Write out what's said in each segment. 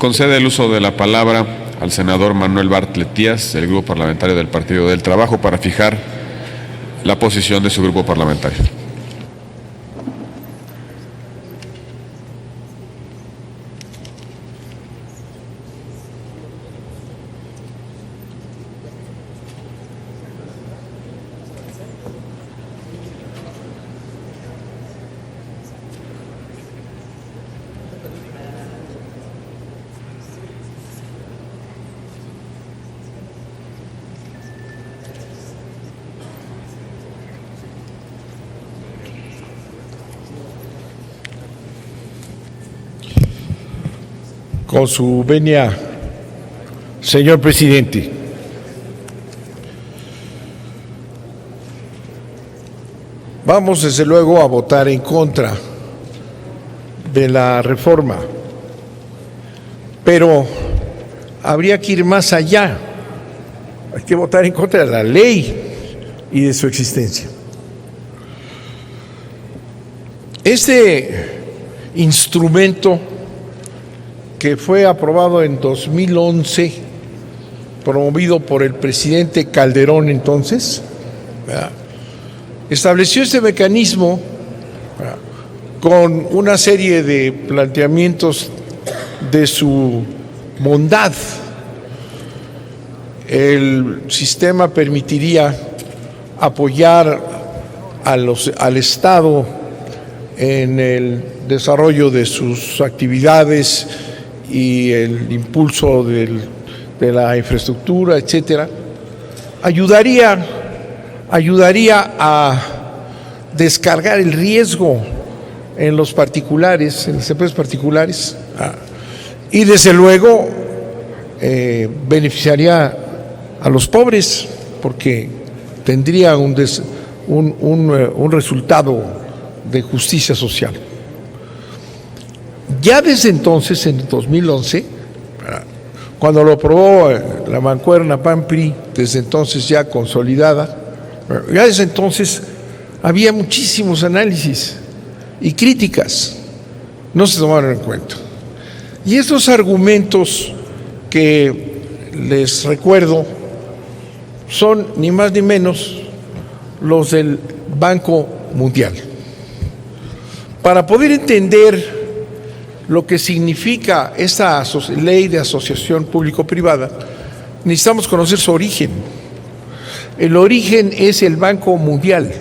Concede el uso de la palabra al senador Manuel Bartlett Díaz, del Grupo Parlamentario del Partido del Trabajo, para fijar la posición de su grupo parlamentario. Con su venia, señor presidente. Vamos desde luego a votar en contra de la reforma, pero habría que ir más allá. Hay que votar en contra de la ley y de su existencia. Este instrumento que fue aprobado en 2011, promovido por el presidente Calderón entonces, estableció este mecanismo con una serie de planteamientos de su bondad. El sistema permitiría apoyar al Estado en el desarrollo de sus actividades y el impulso de la infraestructura, etcétera, ayudaría a descargar el riesgo en los particulares, en las empresas particulares, y desde luego beneficiaría a los pobres, porque tendría un resultado de justicia social. Ya desde entonces, en 2011, cuando lo aprobó la mancuerna PAN-PRI, desde entonces ya consolidada, ya desde entonces había muchísimos análisis y críticas, no se tomaron en cuenta. Y estos argumentos que les recuerdo son ni más ni menos los del Banco Mundial. Para poder entender lo que significa esta ley de asociación público-privada, necesitamos conocer su origen. El origen es el Banco Mundial.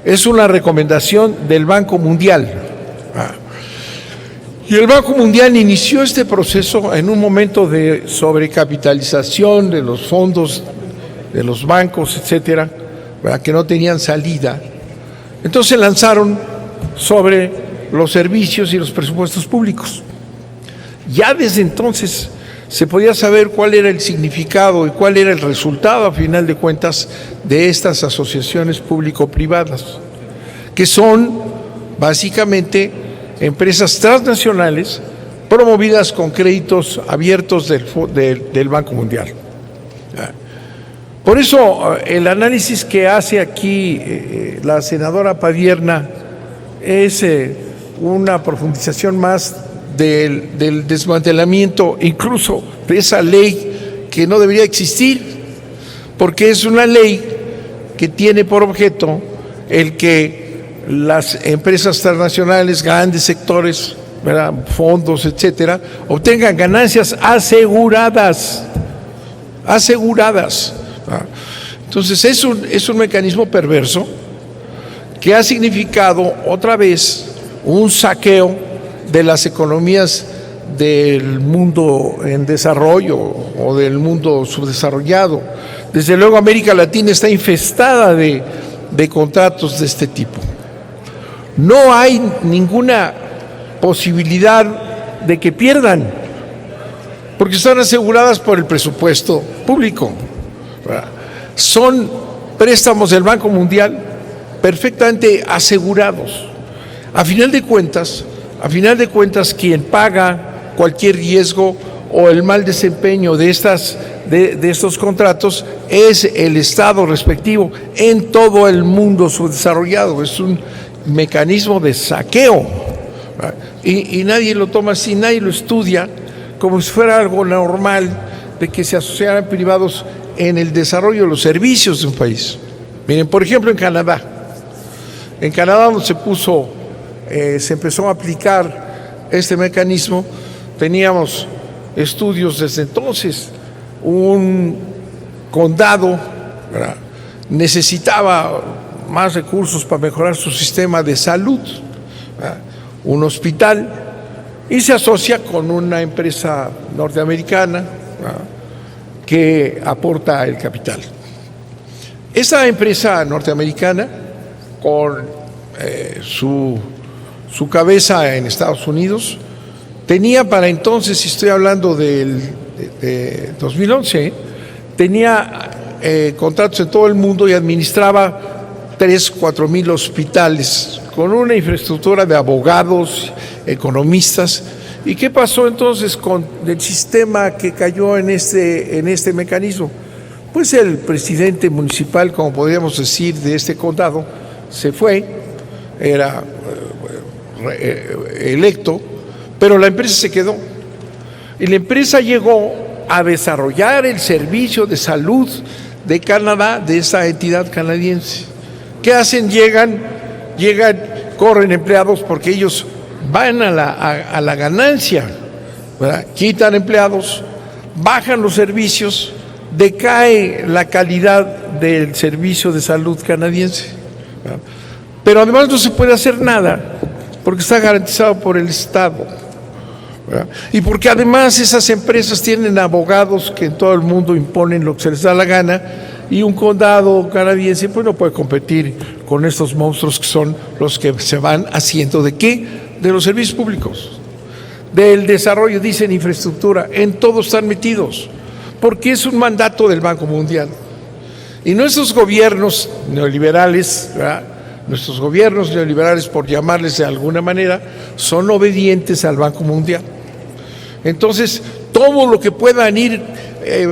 Es una recomendación del Banco Mundial. Y el Banco Mundial inició este proceso en un momento de sobrecapitalización de los fondos, de los bancos, etcétera, que no tenían salida. Entonces lanzaron sobre los servicios y los presupuestos públicos. Ya desde entonces se podía saber cuál era el significado y cuál era el resultado, a final de cuentas, de estas asociaciones público-privadas, que son básicamente empresas transnacionales promovidas con créditos abiertos del Banco Mundial. Por eso el análisis que hace aquí la senadora Padierna es una profundización más del desmantelamiento incluso de esa ley que no debería existir, porque es una ley que tiene por objeto el que las empresas transnacionales, grandes sectores, ¿verdad?, fondos, etcétera, obtengan ganancias aseguradas. Entonces es un mecanismo perverso que ha significado otra vez un saqueo de las economías del mundo en desarrollo o del mundo subdesarrollado. Desde luego América Latina está infestada de contratos de este tipo. No hay ninguna posibilidad de que pierdan, porque están aseguradas por el presupuesto público. Son préstamos del Banco Mundial perfectamente asegurados. A final de cuentas, quien paga cualquier riesgo o el mal desempeño de estos contratos es el Estado respectivo en todo el mundo subdesarrollado. Es un mecanismo de saqueo y nadie lo toma así, nadie lo estudia, como si fuera algo normal de que se asociaran privados en el desarrollo de los servicios de un país. Miren, por ejemplo, en Canadá, donde se empezó a aplicar este mecanismo, teníamos estudios desde entonces. Un condado, ¿verdad?, necesitaba más recursos para mejorar su sistema de salud, ¿verdad?, un hospital, y se asocia con una empresa norteamericana, ¿verdad?, que aporta el capital. Esa empresa norteamericana, con su cabeza en Estados Unidos, tenía para entonces, si estoy hablando de 2011, tenía contratos en todo el mundo y administraba 3,000-4,000 hospitales con una infraestructura de abogados, economistas. ¿Y qué pasó entonces con el sistema que cayó en este mecanismo? Pues el presidente municipal, como podríamos decir, de este condado, se fue, era electo, pero la empresa se quedó. Y la empresa llegó a desarrollar el servicio de salud de Canadá, de esa entidad canadiense. ¿Qué hacen? Llegan, corren empleados porque ellos van a la ganancia, ¿verdad? Quitan empleados, bajan los servicios, decae la calidad del servicio de salud canadiense, ¿verdad? Pero además no se puede hacer nada porque está garantizado por el Estado, ¿verdad? Y porque además esas empresas tienen abogados que en todo el mundo imponen lo que se les da la gana, y un condado canadiense pues no puede competir con estos monstruos que son los que se van haciendo. ¿De qué? De los servicios públicos, del desarrollo, dicen infraestructura, en todo están metidos, porque es un mandato del Banco Mundial. Y nuestros gobiernos neoliberales, ¿verdad?, nuestros gobiernos neoliberales, por llamarles de alguna manera, son obedientes al Banco Mundial. Entonces, todo lo que puedan ir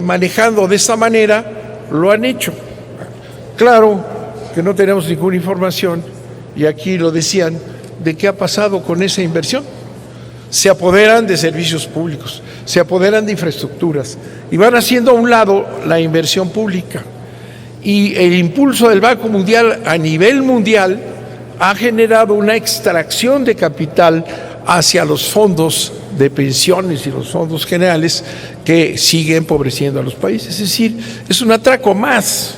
manejando de esta manera, lo han hecho. Claro que no tenemos ninguna información, y aquí lo decían, de qué ha pasado con esa inversión. Se apoderan de servicios públicos, se apoderan de infraestructuras, y van haciendo a un lado la inversión pública. Y el impulso del Banco Mundial a nivel mundial ha generado una extracción de capital hacia los fondos de pensiones y los fondos generales que siguen empobreciendo a los países. Es decir, es un atraco más,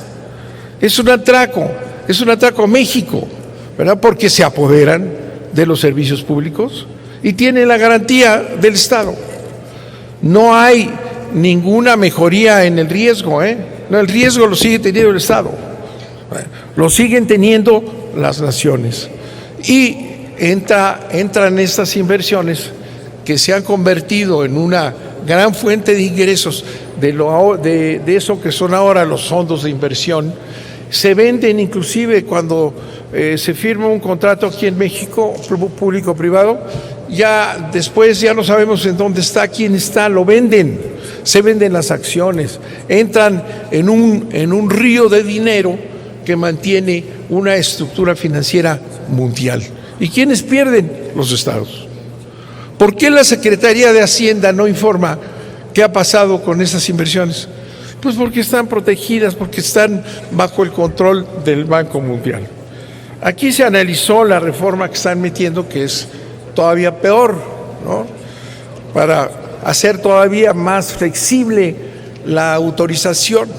es un atraco a México, ¿verdad?, porque se apoderan de los servicios públicos y tienen la garantía del Estado. No hay ninguna mejoría en el riesgo, No, el riesgo lo sigue teniendo el Estado, lo siguen teniendo las naciones. Y entran estas inversiones que se han convertido en una gran fuente de ingresos de eso que son ahora los fondos de inversión. Se venden inclusive cuando se firma un contrato aquí en México, público-privado, ya después ya no sabemos en dónde está, quién está, lo venden, se venden las acciones, entran en un río de dinero que mantiene una estructura financiera mundial. ¿Y quiénes pierden? Los estados. ¿Por qué la Secretaría de Hacienda no informa qué ha pasado con esas inversiones? Pues porque están protegidas, porque están bajo el control del Banco Mundial. Aquí se analizó la reforma que están metiendo, que es todavía peor, ¿no?, para hacer todavía más flexible la autorización,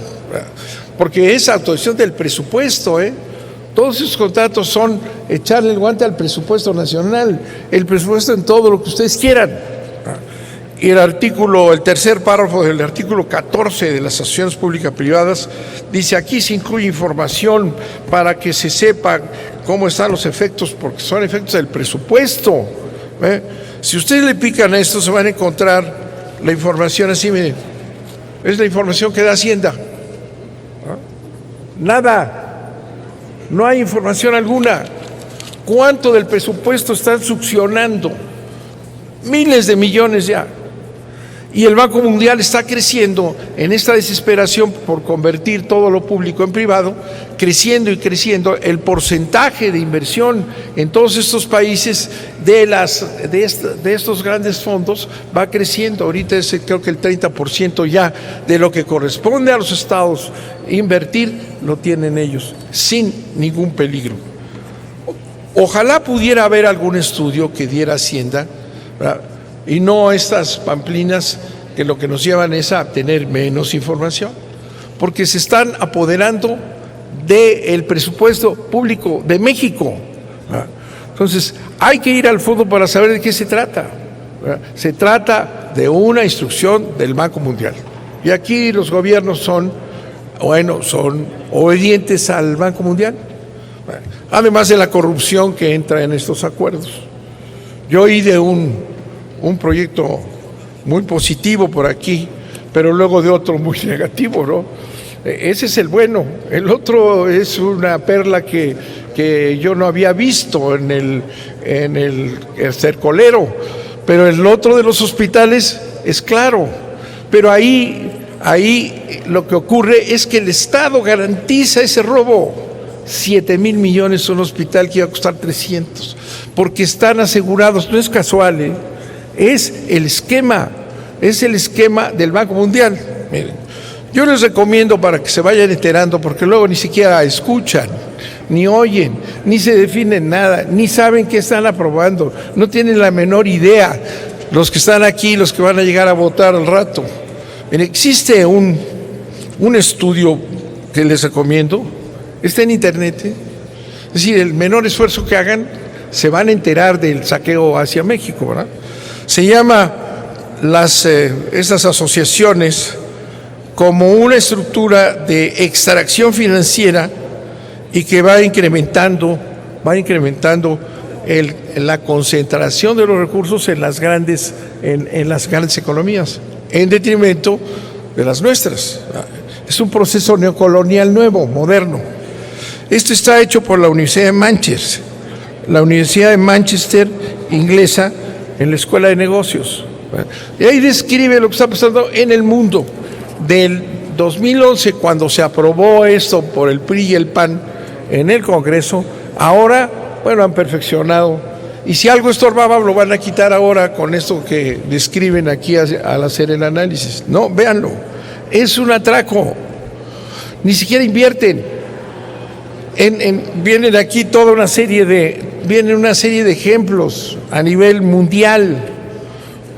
porque es autorización del presupuesto, Todos esos contratos son echarle el guante al presupuesto nacional, el presupuesto en todo lo que ustedes quieran. Y el tercer párrafo del artículo 14 de las asociaciones públicas-privadas dice: aquí se incluye información para que se sepa cómo están los efectos, porque son efectos del presupuesto. Si ustedes le pican a esto, se van a encontrar la información así, miren, es la información que da Hacienda. Nada, no hay información alguna. ¿Cuánto del presupuesto están succionando? Miles de millones ya. Y el Banco Mundial está creciendo en esta desesperación por convertir todo lo público en privado, creciendo y creciendo. El porcentaje de inversión en todos estos países de estos grandes fondos va creciendo. Ahorita es creo que el 30% ya de lo que corresponde a los estados invertir lo tienen ellos, sin ningún peligro. Ojalá pudiera haber algún estudio que diera Hacienda, ¿verdad? Y no estas pamplinas que lo que nos llevan es a tener menos información, porque se están apoderando del presupuesto público de México. Entonces, hay que ir al fondo para saber de qué se trata. Se trata de una instrucción del Banco Mundial. Y aquí los gobiernos son obedientes al Banco Mundial, además de la corrupción que entra en estos acuerdos. Yo oí de un proyecto muy positivo por aquí, pero luego de otro muy negativo, ¿no? Ese es el bueno. El otro es una perla que yo no había visto en el cercolero, pero el otro de los hospitales es claro. Pero ahí lo que ocurre es que el Estado garantiza ese robo. 7,000 millones un hospital que iba a costar 300, porque están asegurados. No es casual, es el esquema del Banco Mundial. Miren, yo les recomiendo para que se vayan enterando, porque luego ni siquiera escuchan, ni oyen, ni se definen nada, ni saben qué están aprobando, no tienen la menor idea los que están aquí, los que van a llegar a votar al rato. Miren, existe un estudio que les recomiendo, está en internet, es decir, el menor esfuerzo que hagan, se van a enterar del saqueo hacia México, ¿verdad? Se llama estas asociaciones como una estructura de extracción financiera y que va incrementando la concentración de los recursos en las grandes economías, en detrimento de las nuestras. Es un proceso neocolonial nuevo, moderno. Esto está hecho por la Universidad de Manchester, inglesa, en la Escuela de Negocios. Y ahí describe lo que está pasando en el mundo. Del 2011, cuando se aprobó esto por el PRI y el PAN en el Congreso, ahora, han perfeccionado. Y si algo estorbaba, lo van a quitar ahora con esto que describen aquí al hacer el análisis. No, véanlo. Es un atraco. Ni siquiera invierten. Vienen aquí una serie de ejemplos a nivel mundial.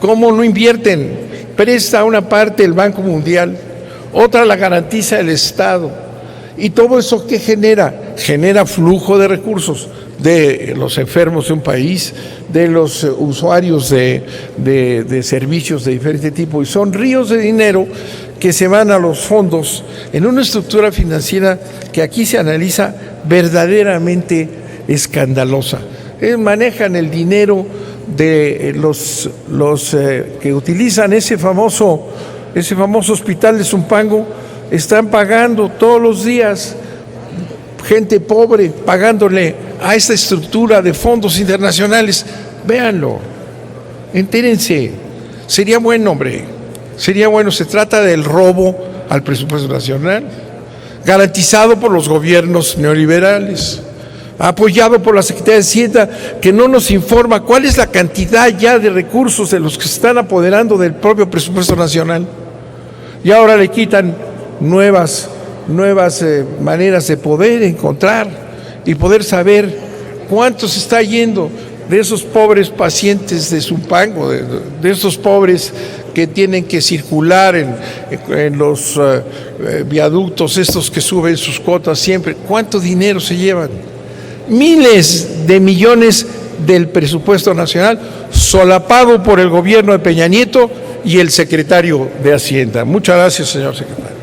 ¿Cómo no invierten? Presta una parte el Banco Mundial, otra la garantiza el Estado. ¿Y todo eso qué genera? Genera flujo de recursos de los enfermos de un país, de los usuarios de servicios de diferente tipo. Y son ríos de dinero que se van a los fondos en una estructura financiera que aquí se analiza verdaderamente escandalosa. Manejan el dinero de los que utilizan ese famoso hospital de Zumpango, están pagando todos los días, gente pobre, pagándole a esta estructura de fondos internacionales. Véanlo, entérense, sería bueno, hombre. Sería bueno. Se trata del robo al presupuesto nacional, garantizado por los gobiernos neoliberales, apoyado por la Secretaría de Hacienda, que no nos informa cuál es la cantidad ya de recursos de los que se están apoderando del propio presupuesto nacional. Y ahora le quitan nuevas maneras de poder encontrar y poder saber cuánto se está yendo de esos pobres pacientes de Zumpango, de esos pobres que tienen que circular en los viaductos estos que suben sus cuotas siempre. ¿Cuánto dinero se llevan? Miles de millones del presupuesto nacional, solapado por el gobierno de Peña Nieto y el secretario de Hacienda. Muchas gracias, señor secretario.